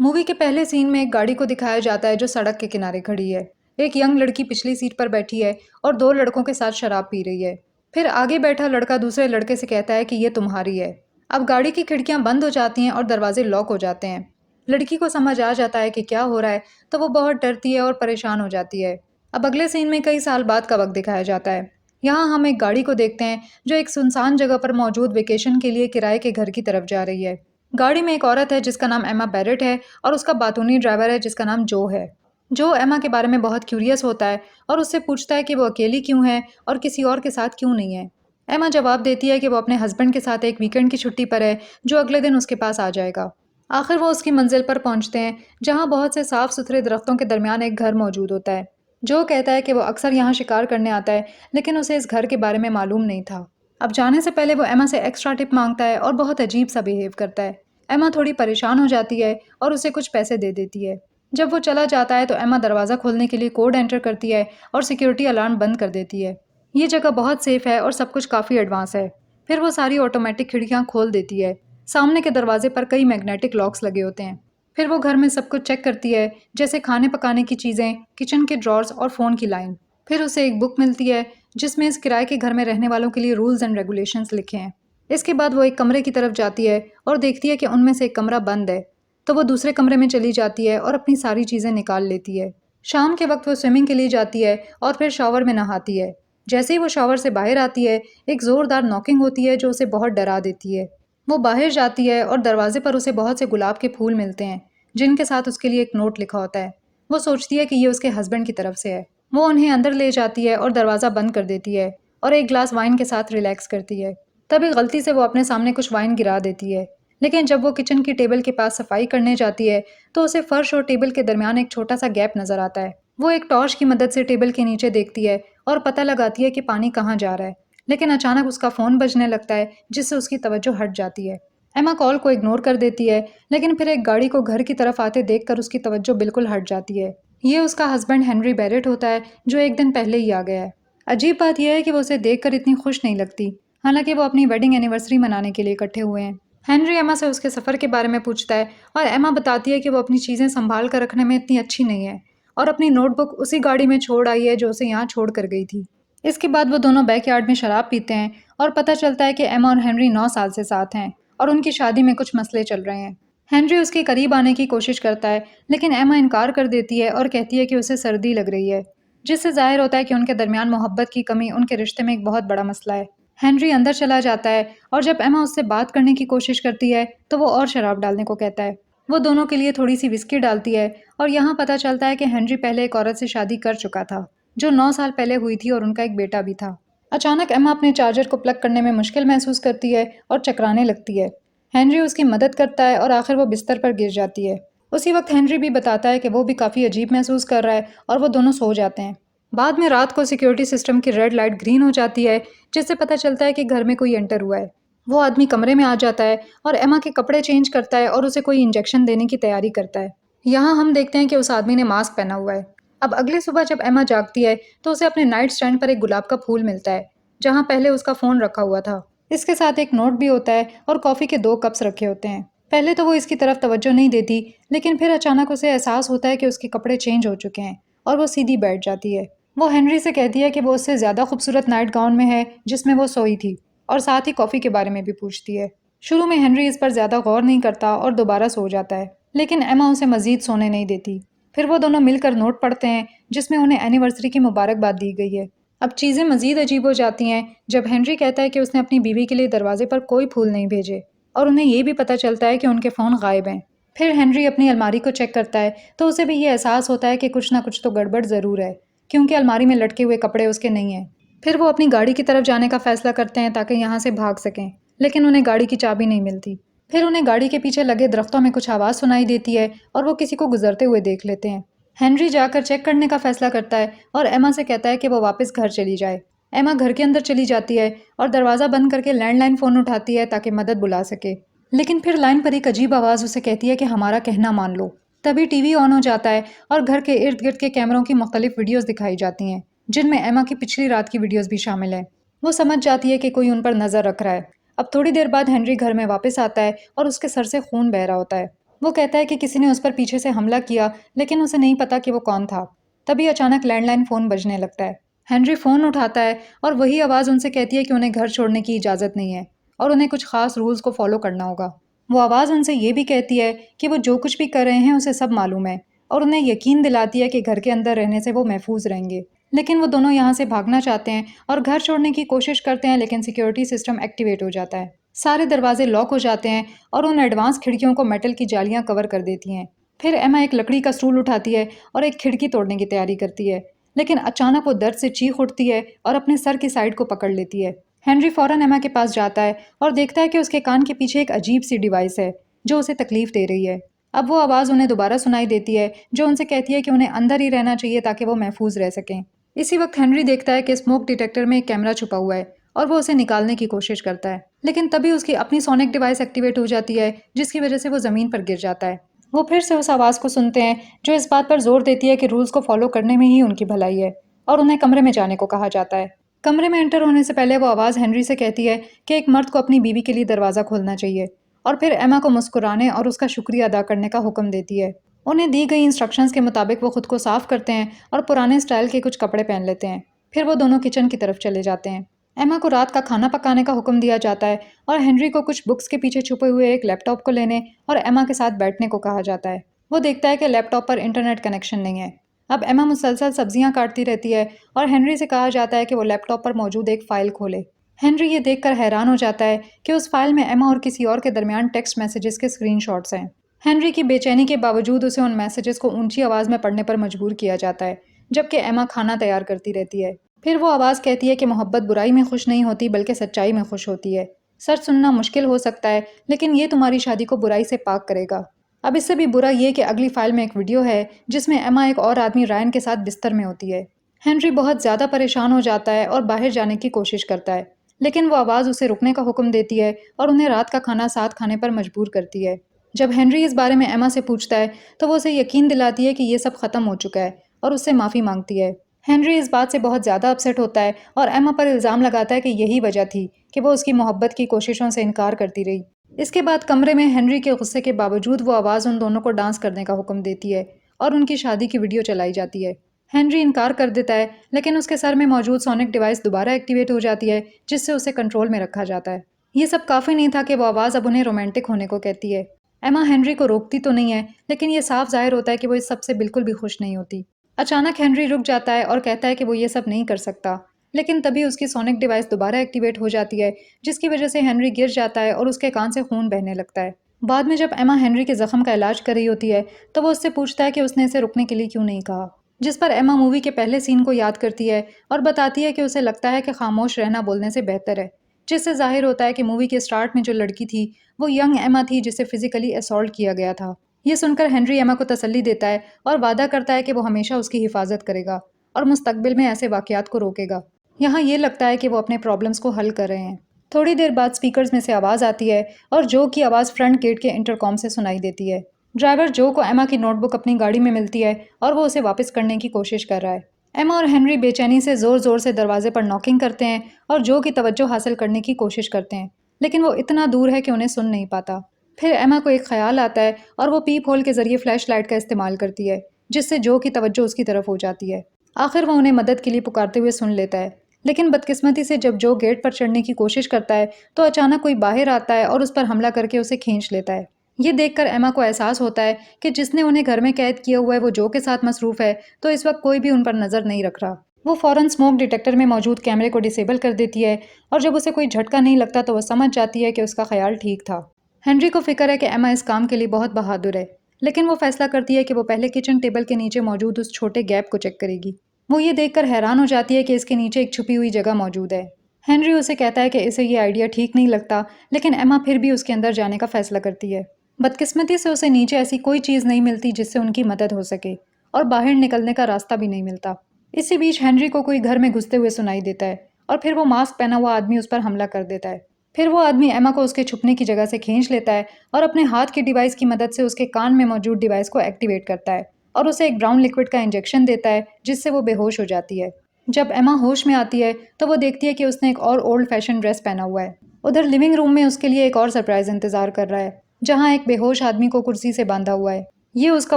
Movie के पहले scene में एक गाड़ी को दिखाया जाता है जो सड़क के किनारे खड़ी है। एक यंग लड़की पिछली सीट पर बैठी है और दो लड़कों के साथ शराब पी रही है। फिर आगे बैठा लड़का दूसरे लड़के से कहता है कि ये तुम्हारी है। अब गाड़ी की खिड़कियां बंद हो जाती हैं और दरवाजे लॉक हो जाते हैं। लड़की को समझ आ जाता है कि क्या हो रहा है, तो वो बहुत डरती है और परेशान हो जाती है। अब अगले सीन में कई साल बाद का वक्त दिखाया जाता है। यहाँ हम एक गाड़ी को देखते हैं जो एक सुनसान जगह पर मौजूद वेकेशन के लिए किराए के घर की तरफ जा रही है। गाड़ी में एक औरत है जिसका नाम एमा बैरेट है और उसका बातूनी ड्राइवर है जिसका नाम जो है। जो एमा के बारे में बहुत क्यूरियस होता है और उससे पूछता है कि वो अकेली क्यों है और किसी और के साथ क्यों नहीं है। एमा जवाब देती है कि वो अपने हस्बैंड के साथ एक वीकेंड की छुट्टी पर है जो अगले दिन उसके पास आ जाएगा। आखिर वो उसकी मंजिल पर पहुंचते हैं जहां बहुत से साफ सुथरे दरख्तों के दरमियान एक घर मौजूद होता है। जो कहता है कि वो अक्सर यहाँ शिकार करने आता है, लेकिन उसे इस घर के बारे में मालूम नहीं था। अब जाने से पहले वो एमा से एक्स्ट्रा टिप मांगता है और बहुत अजीब सा बिहेव करता है। एमा थोड़ी परेशान हो जाती है और उसे कुछ पैसे दे देती है। जब वो चला जाता है तो एमा दरवाज़ा खोलने के लिए कोड एंटर करती है और सिक्योरिटी अलार्म बंद कर देती है। ये जगह बहुत सेफ है और सब कुछ काफ़ी एडवांस है। फिर वो सारी ऑटोमेटिक खिड़कियाँ खोल देती है। सामने के दरवाजे पर कई मैग्नेटिक लॉक्स लगे होते हैं। फिर वो घर में सब कुछ चेक करती है, जैसे खाने पकाने की चीज़ें, किचन के ड्रॉर्स और फ़ोन की लाइन। फिर उसे एक बुक मिलती है जिसमें इस किराए के घर में रहने वालों के लिए रूल्स एंड रेगुलेशंस लिखे हैं। इसके बाद वो एक कमरे की तरफ जाती है और देखती है कि उनमें से एक कमरा बंद है। तो वो दूसरे कमरे में चली जाती है और अपनी सारी चीज़ें निकाल लेती है। शाम के वक्त वो स्विमिंग के लिए जाती है और फिर शावर में नहाती है। जैसे ही वो शावर से बाहर आती है, एक ज़ोरदार नॉकिंग होती है जो उसे बहुत डरा देती है। वो बाहर जाती है और दरवाजे पर उसे बहुत से गुलाब के फूल मिलते हैं जिनके साथ उसके लिए एक नोट लिखा होता है। वो सोचती है कि ये उसके हस्बैंड की तरफ से है। वो उन्हें अंदर ले जाती है और दरवाज़ा बंद कर देती है और एक ग्लास वाइन के साथ रिलैक्स करती है। तभी गलती से वो अपने सामने कुछ वाइन गिरा देती है। लेकिन जब वो किचन की टेबल के पास सफाई करने जाती है तो उसे फर्श और टेबल के दरमियान एक छोटा सा गैप नजर आता है। वो एक टॉर्च की मदद से टेबल के नीचे देखती है और पता लगाती है कि पानी कहाँ जा रहा है। लेकिन अचानक उसका फ़ोन बजने लगता है जिससे उसकी तवज्जो हट जाती है। एमा कॉल को इग्नोर कर देती है, लेकिन फिर एक गाड़ी को घर की तरफ आते देखकर उसकी तवज्जो बिल्कुल हट जाती है। ये उसका हस्बैंड हेनरी बैरेट होता है जो एक दिन पहले ही आ गया है। अजीब बात यह है कि वो उसे देखकर इतनी खुश नहीं लगती, हालांकि वो अपनी वेडिंग एनिवर्सरी मनाने के लिए इकट्ठे हुए हैं। हेनरी एमा से उसके सफ़र के बारे में पूछता है और एमा बताती है कि वो अपनी चीज़ें संभाल कर रखने में इतनी अच्छी नहीं है और अपनी नोटबुक उसी गाड़ी में छोड़ आई है जो उसे यहाँ छोड़ कर गई थी। इसके बाद वो दोनों बैकयार्ड में शराब पीते हैं और पता चलता है कि एमा और हेनरी 9 साल से साथ हैं और उनकी शादी में कुछ मसले चल रहे हैं। हेनरी उसके करीब आने की कोशिश करता है, लेकिन एमा इनकार कर देती है और कहती है कि उसे सर्दी लग रही है, जिससे जाहिर होता है कि उनके दरमियान मोहब्बत की कमी उनके रिश्ते में एक बहुत बड़ा मसला है। हेनरी अंदर चला जाता है और जब एमा उससे बात करने की कोशिश करती है तो वो और शराब डालने को कहता है। वो दोनों के लिए थोड़ी सी विस्की डालती है और यहाँ पता चलता है कि हेनरी पहले एक औरत से शादी कर चुका था जो 9 साल पहले हुई थी और उनका एक बेटा भी था। अचानक एमा अपने चार्जर को प्लग करने में मुश्किल महसूस करती है और चकराने लगती है। हेनरी उसकी मदद करता है और आखिर वो बिस्तर पर गिर जाती है। उसी वक्त हेनरी भी बताता है कि वो भी काफ़ी अजीब महसूस कर रहा है और वो दोनों सो जाते हैं। बाद में रात को सिक्योरिटी सिस्टम की रेड लाइट ग्रीन हो जाती है, जिससे पता चलता है कि घर में कोई एंटर हुआ है। वो आदमी कमरे में आ जाता है और एमा के कपड़े चेंज करता है और उसे कोई इंजेक्शन देने की तैयारी करता है। यहाँ हम देखते हैं कि उस आदमी ने मास्क पहना हुआ है। अब अगली सुबह जब एमा जागती है तो उसे अपने नाइट स्टैंड पर एक गुलाब का फूल मिलता है जहाँ पहले उसका फ़ोन रखा हुआ था। इसके साथ एक नोट भी होता है और कॉफ़ी के 2 कप्स रखे होते हैं। पहले तो वो इसकी तरफ तवज्जो नहीं देती, लेकिन फिर अचानक उसे एहसास होता है कि उसके कपड़े चेंज हो चुके हैं और वो सीधी बैठ जाती है। वो हेनरी से कहती है कि वो उससे ज़्यादा खूबसूरत नाइट गाउन में है जिसमें वो सोई थी, और साथ ही कॉफ़ी के बारे में भी पूछती है। शुरू में हेनरी इस पर ज़्यादा गौर नहीं करता और दोबारा सो जाता है, लेकिन एमा उसे मज़ीद सोने नहीं देती। फिर वो दोनों मिलकर नोट पढ़ते हैं जिसमें उन्हें एनिवर्सरी की मुबारकबाद दी गई है। अब चीज़ें मज़ीद अजीब हो जाती हैं जब हेनरी कहता है कि उसने अपनी बीवी के लिए दरवाजे पर कोई फूल नहीं भेजे और उन्हें ये भी पता चलता है कि उनके फ़ोन गायब हैं। फिर हेनरी अपनी अलमारी को चेक करता है तो उसे भी ये एहसास होता है कि कुछ ना कुछ तो गड़बड़ ज़रूर है, क्योंकि अलमारी में लटके हुए कपड़े उसके नहीं हैं। फिर वो अपनी गाड़ी की तरफ जाने का फ़ैसला करते हैं ताकि यहाँ से भाग सकें, लेकिन उन्हें गाड़ी की चाबी नहीं मिलती। फिर उन्हें गाड़ी के पीछे लगे दरख्तों में कुछ आवाज़ सुनाई देती है और वो किसी को गुजरते हुए देख लेते हैं। हेनरी जाकर चेक करने का फैसला करता है और एमा से कहता है कि वो वापस घर चली जाए। एमा घर के अंदर चली जाती है और दरवाज़ा बंद करके लैंडलाइन फ़ोन उठाती है ताकि मदद बुला सके। लेकिन फिर लाइन पर एक अजीब आवाज़ उसे कहती है कि हमारा कहना मान लो। तभी टीवी ऑन हो जाता है और घर के इर्द गिर्द के कैमरों की मुख्तलिफ वीडियोज़ दिखाई जाती हैं, जिनमें एमा की पिछली रात की वीडियोज़ भी शामिल हैं। वो समझ जाती है कि कोई उन पर नज़र रख रहा है। अब थोड़ी देर बाद हेनरी घर में वापस आता है और उसके सर से खून बह रहा होता है। वो कहता है कि किसी ने उस पर पीछे से हमला किया, लेकिन उसे नहीं पता कि वो कौन था। तभी अचानक लैंडलाइन फ़ोन बजने लगता है। हेनरी फ़ोन उठाता है और वही आवाज़ उनसे कहती है कि उन्हें घर छोड़ने की इजाज़त नहीं है और उन्हें कुछ ख़ास रूल्स को फ़ॉलो करना होगा। वो आवाज़ उनसे ये भी कहती है कि वो जो कुछ भी कर रहे हैं उसे सब मालूम है और उन्हें यकीन दिलाती है कि घर के अंदर रहने से वो महफूज रहेंगे। लेकिन वो दोनों यहाँ से भागना चाहते हैं और घर छोड़ने की कोशिश करते हैं, लेकिन सिक्योरिटी सिस्टम एक्टिवेट हो जाता है। सारे दरवाजे लॉक हो जाते हैं और उन एडवांस खिड़कियों को मेटल की जालियां कवर कर देती हैं। फिर एमा एक लकड़ी का स्टूल उठाती है और एक खिड़की तोड़ने की तैयारी करती है, लेकिन अचानक वो दर्द से चीख उठती है और अपने सर की साइड को पकड़ लेती है। हेनरी फौरन एमा के पास जाता है और देखता है कि उसके कान के पीछे एक अजीब सी डिवाइस है जो उसे तकलीफ दे रही है। अब वो आवाज़ उन्हें दोबारा सुनाई देती है जो उनसे कहती है कि उन्हें अंदर ही रहना चाहिए ताकि वो महफूज रह सकें। इसी वक्त हेनरी देखता है कि स्मोक डिटेक्टर में एक कैमरा छुपा हुआ है और वो उसे निकालने की कोशिश करता है, लेकिन तभी उसकी अपनी सोनिक डिवाइस एक्टिवेट हो जाती है जिसकी वजह से वो ज़मीन पर गिर जाता है। वो फिर से उस आवाज़ को सुनते हैं जो इस बात पर जोर देती है कि रूल्स को फॉलो करने में ही उनकी भलाई है और उन्हें कमरे में जाने को कहा जाता है। कमरे में एंटर होने से पहले वो आवाज़ हेनरी से कहती है कि एक मर्द को अपनी बीवी के लिए दरवाज़ा खोलना चाहिए और फिर एमा को मुस्कुराने और उसका शुक्रिया अदा करने का हुक्म देती है। उन्हें दी गई इंस्ट्रक्शंस के मुताबिक वो खुद को साफ करते हैं और पुराने स्टाइल के कुछ कपड़े पहन लेते हैं। फिर वो दोनों किचन की तरफ चले जाते हैं। एमा को रात का खाना पकाने का हुक्म दिया जाता है और हेनरी को कुछ बुक्स के पीछे छुपे हुए एक लैपटॉप को लेने और एमा के साथ बैठने को कहा जाता है। वो देखता है कि लैपटॉप पर इंटरनेट कनेक्शन नहीं है। अब एमा मुसलसल सब्जियां काटती रहती है और हेनरी से कहा जाता है कि वो लैपटॉप पर मौजूद एक फ़ाइल खोले। हेनरी ये देखकर हैरान हो जाता है कि उस फाइल में एमा और किसी और के दरमियान टेक्स्ट मैसेजेस के स्क्रीनशॉट्स हैं। हेनरी की बेचैनी के बावजूद उसे उन मैसेजेस को ऊंची आवाज़ में पढ़ने पर मजबूर किया जाता है, जबकि एमा खाना तैयार करती रहती है। फिर वो आवाज़ कहती है कि मोहब्बत बुराई में खुश नहीं होती बल्कि सच्चाई में खुश होती है। सच सुनना मुश्किल हो सकता है, लेकिन ये तुम्हारी शादी को बुराई से पाक करेगा। अब इससे भी बुरा ये कि अगली फाइल में एक वीडियो है जिसमें एमा एक और आदमी रायन के साथ बिस्तर में होती है। हेनरी बहुत ज़्यादा परेशान हो जाता है और बाहर जाने की कोशिश करता है, लेकिन वो आवाज़ उसे रुकने का हुक्म देती है और उन्हें रात का खाना साथ खाने पर मजबूर करती है। जब हेनरी इस बारे में एमा से पूछता है तो वो उसे यकीन दिलाती है कि ये सब खत्म हो चुका है और उससे माफ़ी मांगती है। हेनरी इस बात से बहुत ज़्यादा अपसेट होता है और एमा पर इल्ज़ाम लगाता है कि यही वजह थी कि वो उसकी मोहब्बत की कोशिशों से इनकार करती रही। इसके बाद कमरे में हेनरी के गुस्से के बावजूद वो आवाज़ उन दोनों को डांस करने का हुक्म देती है और उनकी शादी की वीडियो चलाई जाती है। हेनरी इनकार कर देता है, लेकिन उसके सर में मौजूद सोनिक डिवाइस दोबारा एक्टिवेट हो जाती है जिससे उसे कंट्रोल में रखा जाता है। ये सब काफ़ी नहीं था कि वो आवाज़ अब उन्हें रोमांटिक होने को कहती है। एमा हेनरी को रोकती तो नहीं है, लेकिन ये साफ जाहिर होता है कि वो इस सब से बिल्कुल भी खुश नहीं होती। अचानक हेनरी रुक जाता है और कहता है कि वो ये सब नहीं कर सकता, लेकिन तभी उसकी सोनिक डिवाइस दोबारा एक्टिवेट हो जाती है जिसकी वजह से हेनरी गिर जाता है और उसके कान से खून बहने लगता है। बाद में जब एमा हेनरी के जख्म का इलाज कर रही होती है तो वो उससे पूछता है कि उसने इसे रुकने के लिए क्यों नहीं कहा, जिस पर एमा मूवी के पहले सीन को याद करती है और बताती है कि उसे लगता है कि खामोश रहना बोलने से बेहतर है, जिससे जाहिर होता है कि मूवी के स्टार्ट में जो लड़की थी वो यंग एमा थी जिसे फिजिकली असॉल्ट किया गया था। ये सुनकर हेनरी एमा को तसल्ली देता है और वादा करता है कि वो हमेशा उसकी हिफाजत करेगा और मुस्तकबिल में ऐसे वाकयात को रोकेगा। यहाँ ये लगता है कि वो अपने प्रॉब्लम्स को हल कर रहे हैं। थोड़ी देर बाद स्पीकर्स में से आवाज़ आती है और जो की आवाज़ फ्रंट गेट के इंटरकॉम से सुनाई देती है। ड्राइवर जो को एमा की नोटबुक अपनी गाड़ी में मिलती है और वो उसे वापस करने की कोशिश कर रहा है। एमा और हेनरी बेचैनी से ज़ोर ज़ोर से दरवाजे पर नॉकिंग करते हैं और जो की तवज्जो हासिल करने की कोशिश करते हैं, लेकिन वो इतना दूर है कि उन्हें सुन नहीं पाता। फिर एमा को एक ख्याल आता है और वो पीप होल के ज़रिए फ्लैश लाइट का इस्तेमाल करती है, जिससे जो की तवज्जो उसकी तरफ हो जाती है। आखिर वो उन्हें मदद के लिए पुकारते हुए सुन लेता है, लेकिन बदकिस्मती से जब जो गेट पर चढ़ने की कोशिश करता है तो अचानक कोई बाहर आता है और उस पर हमला करके उसे खींच लेता है। ये देखकर एमा को एहसास होता है कि जिसने उन्हें घर में कैद किया हुआ है वो जो के साथ मसरूफ़ है, तो इस वक्त कोई भी उन पर नज़र नहीं रख रहा। वो फ़ौरन स्मोक डिटेक्टर में मौजूद कैमरे को डिसेबल कर देती है और जब उसे कोई झटका नहीं लगता तो वो समझ जाती है कि उसका ख्याल ठीक था। हेनरी को फिक्र है कि एमा इस काम के लिए बहुत बहादुर है, लेकिन वो फैसला करती है कि वो पहले किचन टेबल के नीचे मौजूद उस छोटे गैप को चेक करेगी। वो ये देखकर हैरान हो जाती है कि इसके नीचे एक छुपी हुई जगह मौजूद है। हेनरी उसे कहता है कि इसे ये आइडिया ठीक नहीं लगता, लेकिन एमा फिर भी उसके अंदर जाने का फैसला करती है। बदकिस्मती से उसे नीचे ऐसी कोई चीज़ नहीं मिलती जिससे उनकी मदद हो सके और बाहर निकलने का रास्ता भी नहीं मिलता। इसी बीच हेनरी को कोई घर में घुसते हुए सुनाई देता है और फिर वो मास्क पहना हुआ आदमी उस पर हमला कर देता है। फिर वो आदमी एमा को उसके छुपने की जगह से खींच लेता है और अपने हाथ की डिवाइस की मदद से उसके कान में मौजूद डिवाइस को एक्टिवेट करता है और उसे एक ब्राउन लिक्विड का इंजेक्शन देता है जिससे वो बेहोश हो जाती है। जब एमा होश में आती है तो वो देखती है कि उसने एक और ओल्ड फैशन ड्रेस पहना हुआ है। उधर लिविंग रूम में उसके लिए एक और सरप्राइज इंतजार कर रहा है। जहाँ एक बेहोश आदमी को कुर्सी से बांधा हुआ है। ये उसका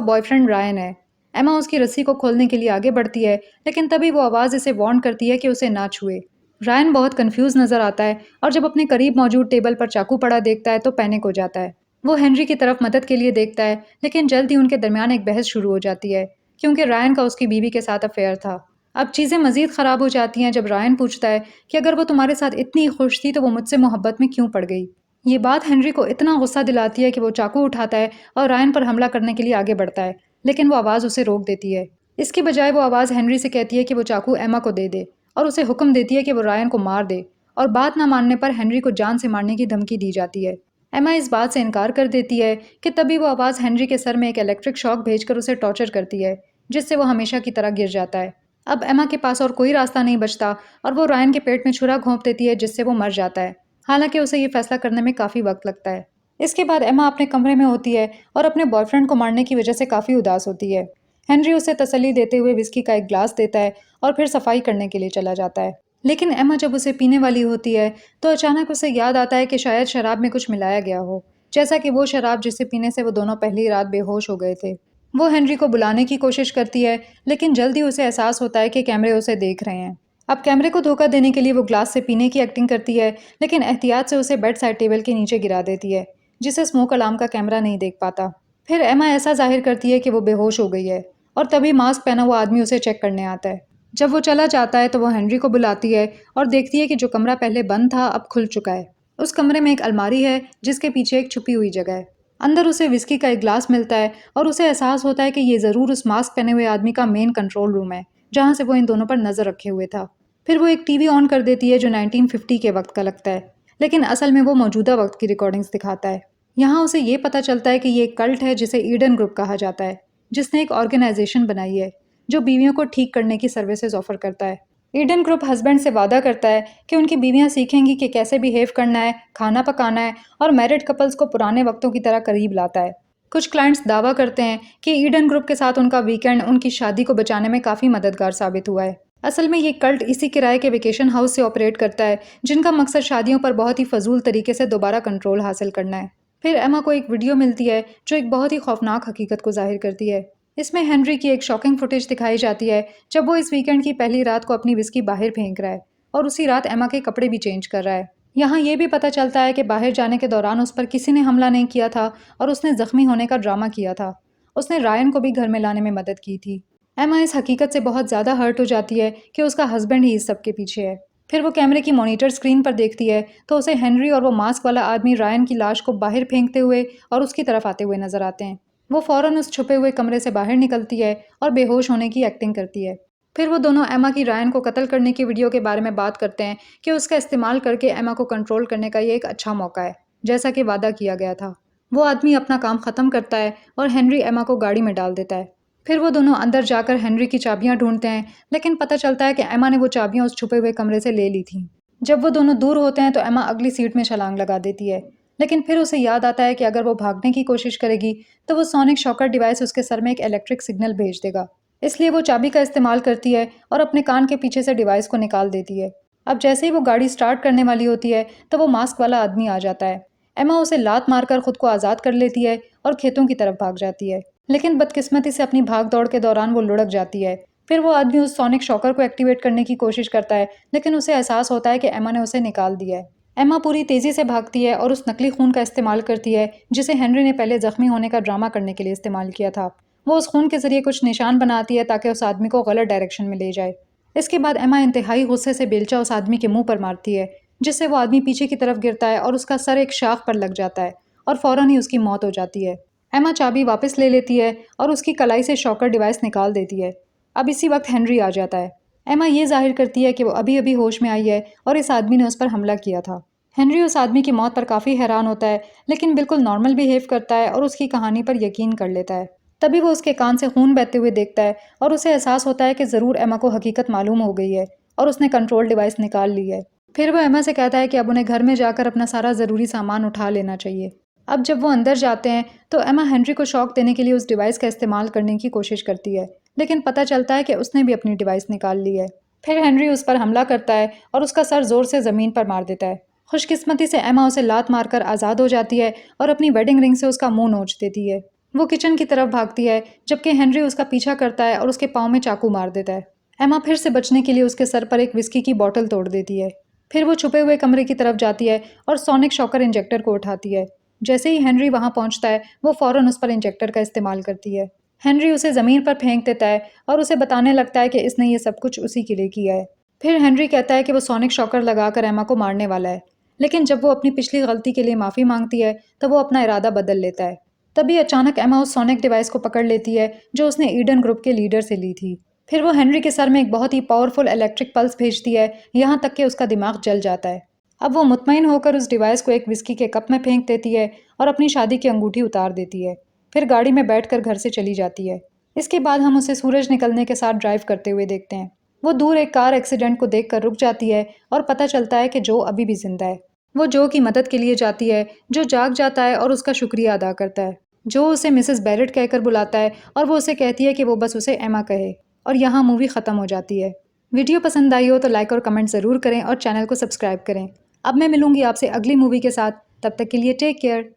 बॉयफ्रेंड रायन है। एमा उसकी रस्सी को खोलने के लिए आगे बढ़ती है, लेकिन तभी वो आवाज़ इसे वार्न करती है कि उसे ना छुए। रायन बहुत कंफ्यूज नजर आता है और जब अपने करीब मौजूद टेबल पर चाकू पड़ा देखता है तो पैनिक हो जाता है। वो हेनरी की तरफ मदद के लिए देखता है, लेकिन जल्द ही उनके दरमियान एक बहस शुरू हो जाती है, क्योंकि रायन का उसकी बीवी के साथ अफेयर था। अब चीज़ें मजीद ख़राब हो जाती हैं जब रायन पूछता है कि अगर वो तुम्हारे साथ इतनी खुश थी तो वो मुझसे मोहब्बत में क्यों पड़ गई। ये बात हेनरी को इतना गुस्सा दिलाती है कि वो चाकू उठाता है और रायन पर हमला करने के लिए आगे बढ़ता है, लेकिन वो आवाज़ उसे रोक देती है। इसके बजाय वो आवाज़ हेनरी से कहती है कि वो चाकू एमा को दे दे और उसे हुक्म देती है कि वो रायन को मार दे, और बात ना मानने पर हेनरी को जान से मारने की धमकी दी जाती है। एमा इस बात से इनकार कर देती है कि तभी वो आवाज़ हेनरी के सर में एक इलेक्ट्रिक शॉक भेजकर उसे टॉर्चर करती है, जिससे वो हमेशा की तरह गिर जाता है। अब एमा के पास और कोई रास्ता नहीं बचता और वो रायन के पेट में छुरा घोंप देती है, जिससे वो मर जाता है। हालांकि उसे ये फैसला करने में काफ़ी वक्त लगता है। इसके बाद एमा अपने कमरे में होती है और अपने बॉयफ्रेंड को मारने की वजह से काफ़ी उदास होती है। हेनरी उसे तसल्ली देते हुए विस्की का एक ग्लास देता है और फिर सफाई करने के लिए चला जाता है। लेकिन एमा जब उसे पीने वाली होती है तो अचानक उसे याद आता है कि शायद शराब में कुछ मिलाया गया हो, जैसा कि वो शराब जिसे पीने से वो दोनों पहली रात बेहोश हो गए थे। वो हेनरी को बुलाने की कोशिश करती है, लेकिन जल्द ही उसे एहसास होता है कि कैमरे उसे देख रहे हैं। अब कैमरे को धोखा देने के लिए वो ग्लास से पीने की एक्टिंग करती है, लेकिन एहतियात से उसे बेड साइड टेबल के नीचे गिरा देती है, जिसे स्मोक अलार्म का कैमरा नहीं देख पाता। फिर एमा ऐसा जाहिर करती है कि वो बेहोश हो गई है और तभी मास्क पहना हुआ आदमी उसे चेक करने आता है। जब वो चला जाता है तो वो हेनरी को बुलाती है और देखती है कि जो कमरा पहले बंद था अब खुल चुका है। उस कमरे में एक अलमारी है जिसके पीछे एक छुपी हुई जगह है। अंदर उसे विस्की का एक ग्लास मिलता है और उसे एहसास होता है कि ये ज़रूर उस मास्क पहने हुए आदमी का मेन कंट्रोल रूम है, जहाँ से वो इन दोनों पर नज़र रखे हुए था। फिर वो एक टीवी ऑन कर देती है जो 1950 के वक्त का लगता है, लेकिन असल में वो मौजूदा वक्त की रिकॉर्डिंग्स दिखाता है। यहाँ उसे ये पता चलता है कि ये एक कल्ट है जिसे ईडन ग्रुप कहा जाता है, जिसने एक ऑर्गेनाइजेशन बनाई है जो बीवियों को ठीक करने की सर्विसेज ऑफर करता है। ईडन ग्रुप हस्बैंड से वादा करता है कि उनकी बीवियां सीखेंगी कि कैसे बिहेव करना है, खाना पकाना है, और मैरिड कपल्स को पुराने वक्तों की तरह करीब लाता है। कुछ क्लाइंट्स दावा करते हैं कि ईडन ग्रुप के साथ उनका वीकेंड उनकी शादी को बचाने में काफ़ी मददगार साबित हुआ है। असल में ये कल्ट इसी किराए के वेकेशन हाउस से ऑपरेट करता है, जिनका मकसद शादियों पर बहुत ही फजूल तरीके से दोबारा कंट्रोल हासिल करना है। फिर एमा को एक वीडियो मिलती है जो एक बहुत ही खौफनाक हकीकत को जाहिर करती है। इसमें हेनरी की एक शॉकिंग फुटेज दिखाई जाती है जब वो इस वीकेंड की पहली रात को अपनी विस्की बाहर फेंक रहा है और उसी रात एमा के कपड़े भी चेंज कर रहा है। यहाँ ये भी पता चलता है कि बाहर जाने के दौरान उस पर किसी ने हमला नहीं किया था और उसने जख्मी होने का ड्रामा किया था। उसने रायन को भी घर में लाने में मदद की थी। एमा इस हकीकत से बहुत ज़्यादा हर्ट हो जाती है कि उसका हस्बैंड ही इस सब के पीछे है। फिर वो कैमरे की मॉनिटर स्क्रीन पर देखती है तो उसे हेनरी और वो मास्क वाला आदमी रायन की लाश को बाहर फेंकते हुए और उसकी तरफ आते हुए नजर आते हैं। वो फौरन उस छुपे हुए कमरे से बाहर निकलती है और बेहोश होने की एक्टिंग करती है। फिर वो दोनों एमा की रायन को कत्ल करने की वीडियो के बारे में बात करते हैं कि उसका इस्तेमाल करके एमा को कंट्रोल करने का ये एक अच्छा मौका है, जैसा कि वादा किया गया था। वो आदमी अपना काम ख़त्म करता है और हेनरी एमा को गाड़ी में डाल देता है। फिर वो दोनों अंदर जाकर हेनरी की चाबियां ढूंढते हैं, लेकिन पता चलता है कि एमा ने वो चाबियां उस छुपे हुए कमरे से ले ली थीं। जब वो दोनों दूर होते हैं तो एमा अगली सीट में छलांग लगा देती है, लेकिन फिर उसे याद आता है कि अगर वो भागने की कोशिश करेगी तो वो सोनिक शॉकर डिवाइस उसके सर में एक इलेक्ट्रिक सिग्नल भेज देगा। इसलिए वो चाबी का इस्तेमाल करती है और अपने कान के पीछे से डिवाइस को निकाल देती है। अब जैसे ही वो गाड़ी स्टार्ट करने वाली होती है तो वो मास्क वाला आदमी आ जाता है। एमा उसे लात मारकर खुद को आज़ाद कर लेती है और खेतों की तरफ भाग जाती है, लेकिन बदकिस्मती से अपनी भाग दौड़ के दौरान वो लुढ़क जाती है। फिर वो आदमी उस सोनिक शॉकर को एक्टिवेट करने की कोशिश करता है, लेकिन उसे एहसास होता है कि एमा ने उसे निकाल दिया है। एमा पूरी तेज़ी से भागती है और उस नकली खून का इस्तेमाल करती है जिसे हेनरी ने पहले जख्मी होने का ड्रामा करने के लिए इस्तेमाल किया था। वो उस खून के जरिए कुछ निशान बनाती है ताकि उस आदमी को गलत डायरेक्शन में ले जाए। इसके बाद एमा इंतहाई गुस्से से बेलचा उस आदमी के मुंह पर मारती है, जिससे वो आदमी पीछे की तरफ गिरता है और उसका सर एक शाख पर लग जाता है और फौरन ही उसकी मौत हो जाती है। एमा चाबी वापस ले लेती है और उसकी कलाई से शॉकर डिवाइस निकाल देती है। अब इसी वक्त हेनरी आ जाता है। एमा ये जाहिर करती है कि वो अभी अभी होश में आई है और इस आदमी ने उस पर हमला किया था। हेनरी उस आदमी की मौत पर काफ़ी हैरान होता है, लेकिन बिल्कुल नॉर्मल बिहेव करता है और उसकी कहानी पर यकीन कर लेता है। तभी वो उसके कान से खून बहते हुए देखता है और उसे एहसास होता है कि ज़रूर एमा को हकीकत मालूम हो गई है और उसने कंट्रोल डिवाइस निकाल ली है। फिर वो एमा से कहता है कि अब उन्हें घर में जाकर अपना सारा ज़रूरी सामान उठा लेना चाहिए। अब जब वो अंदर जाते हैं तो एमा हेनरी को शॉक देने के लिए उस डिवाइस का इस्तेमाल करने की कोशिश करती है, लेकिन पता चलता है कि उसने भी अपनी डिवाइस निकाल ली है। फिर हेनरी उस पर हमला करता है और उसका सर ज़ोर से ज़मीन पर मार देता है। खुशकिस्मती से एमा उसे लात मारकर आज़ाद हो जाती है और अपनी वेडिंग रिंग से उसका मुंह नोच देती है। वो किचन की तरफ भागती है, जबकि हेनरी उसका पीछा करता है और उसके पाँव में चाकू मार देता है। एमा फिर से बचने के लिए उसके सर पर एक विस्की की बोतल तोड़ देती है। फिर वो छुपे हुए कमरे की तरफ जाती है और सोनिक शॉकर इंजेक्टर को उठाती है। जैसे ही हेनरी वहां पहुंचता है, वो फौरन उस पर इंजेक्टर का इस्तेमाल करती है। हेनरी उसे ज़मीन पर फेंक देता है और उसे बताने लगता है कि इसने ये सब कुछ उसी के लिए किया है। फिर हेनरी कहता है कि वो सोनिक शॉकर लगाकर एमा को मारने वाला है, लेकिन जब वो अपनी पिछली गलती के लिए माफ़ी मांगती है, तो वो अपना इरादा बदल लेता है। तभी अचानक एमा उस सोनिक डिवाइस को पकड़ लेती है जो उसने ईडन ग्रुप के लीडर से ली थी। फिर वो हेनरी के सर में एक बहुत ही पावरफुल इलेक्ट्रिक पल्स भेजती है, यहाँ तक कि उसका दिमाग जल जाता है। अब वो मुतमईन होकर उस डिवाइस को एक विस्की के कप में फेंक देती है और अपनी शादी की अंगूठी उतार देती है। फिर गाड़ी में बैठकर घर से चली जाती है। इसके बाद हम उसे सूरज निकलने के साथ ड्राइव करते हुए देखते हैं। वो दूर एक कार एक्सीडेंट को देखकर रुक जाती है और पता चलता है कि जो अभी भी जिंदा है। वो जो की मदद के लिए जाती है, जो जाग जाता है और उसका शुक्रिया अदा करता है। जो उसे मिसेस बैरेट कहकर बुलाता है और वो उसे कहती है कि वो बस उसे एमा कहे। और यहाँ मूवी ख़त्म हो जाती है। वीडियो पसंद आई हो तो लाइक और कमेंट ज़रूर करें और चैनल को सब्सक्राइब करें। अब मैं मिलूंगी आपसे अगली मूवी के साथ। तब तक के लिए टेक केयर।